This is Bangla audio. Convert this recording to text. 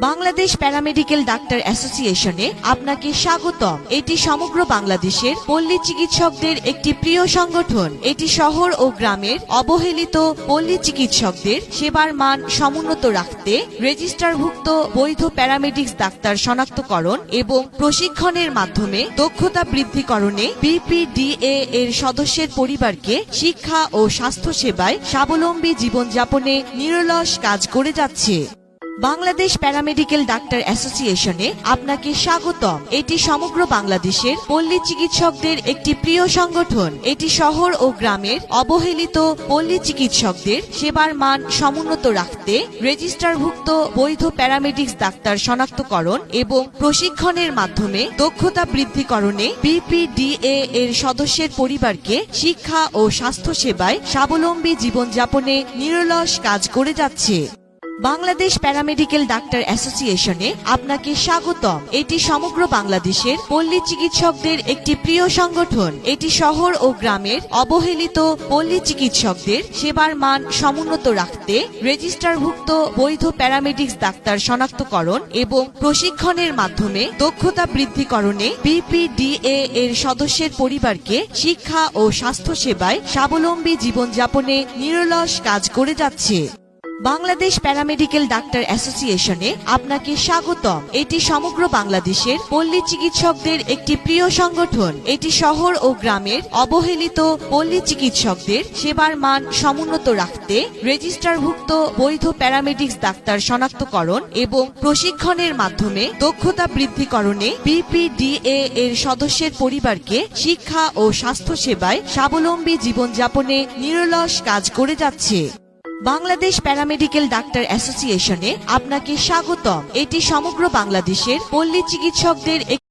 বাংলাদেশ প্যারামেডিক্যাল ডাক্তার অ্যাসোসিয়েশনে আপনাকে স্বাগতম। এটি সমগ্র বাংলাদেশের পল্লী চিকিৎসকদের একটি প্রিয় সংগঠন। এটি শহর ও গ্রামের অবহেলিত পল্লী চিকিৎসকদের সেবার মান সমুন্নত রাখতে রেজিস্টারভুক্ত বৈধ প্যারামেডিক্স ডাক্তার শনাক্তকরণ এবং প্রশিক্ষণের মাধ্যমে দক্ষতা বৃদ্ধিকরণে বিপিডিএ এর সদস্যের পরিবারকে শিক্ষা ও স্বাস্থ্য সেবায় স্বাবলম্বী জীবনযাপনে নিরলস কাজ করে যাচ্ছে। বাংলাদেশ প্যারামেডিক্যাল ডাক্তার অ্যাসোসিয়েশনে আপনাকে স্বাগতম। এটি সমগ্র বাংলাদেশের পল্লী চিকিৎসকদের একটি প্রিয় সংগঠন। এটি শহর ও গ্রামের অবহেলিত পল্লী চিকিৎসকদের সেবার মান সমুন্নত রাখতে রেজিস্টারভুক্ত বৈধ প্যারামেডিক্স ডাক্তার শনাক্তকরণ এবং প্রশিক্ষণের মাধ্যমে দক্ষতা বৃদ্ধিকরণে বিপিডিএ এর সদস্যের পরিবারকে শিক্ষা ও স্বাস্থ্য সেবায় স্বাবলম্বী জীবনযাপনে নিরলস কাজ করে যাচ্ছে। বাংলাদেশ প্যারামেডিক্যাল ডাক্তার অ্যাসোসিয়েশনে আপনাকে স্বাগতম। এটি সমগ্র বাংলাদেশের পল্লী চিকিৎসকদের একটি প্রিয় সংগঠন। এটি শহর ও গ্রামের অবহেলিত পল্লী চিকিৎসকদের সেবার মান সমুন্নত রাখতে রেজিস্টারভুক্ত বৈধ প্যারামেডিক্স ডাক্তার শনাক্তকরণ এবং প্রশিক্ষণের মাধ্যমে দক্ষতা বৃদ্ধিকরণে বিপিডিএ এর সদস্যের পরিবারকে শিক্ষা ও স্বাস্থ্য সেবায় স্বাবলম্বী জীবনযাপনে নিরলস কাজ করে যাচ্ছে। বাংলাদেশ প্যারামেডিক্যাল ডাক্তার অ্যাসোসিয়েশনে আপনাকে স্বাগতম। এটি সমগ্র বাংলাদেশের পল্লী চিকিৎসকদের একটি প্রিয় সংগঠন। এটি শহর ও গ্রামের অবহেলিত পল্লী চিকিৎসকদের সেবার মান সমুন্নত রাখতে রেজিস্টারভুক্ত বৈধ প্যারামেডিক্স ডাক্তার শনাক্তকরণ এবং প্রশিক্ষণের মাধ্যমে দক্ষতা বৃদ্ধিকরণে বিপিডিএ এর সদস্যের পরিবারকে শিক্ষা ও স্বাস্থ্য সেবায় স্বাবলম্বী জীবনযাপনে নিরলস কাজ করে যাচ্ছে। বাংলাদেশ প্যারামেডিক্যাল ডাক্তার অ্যাসোসিয়েশনে আপনাকে স্বাগতম। এটি সমগ্র বাংলাদেশের পল্লী চিকিৎসকদের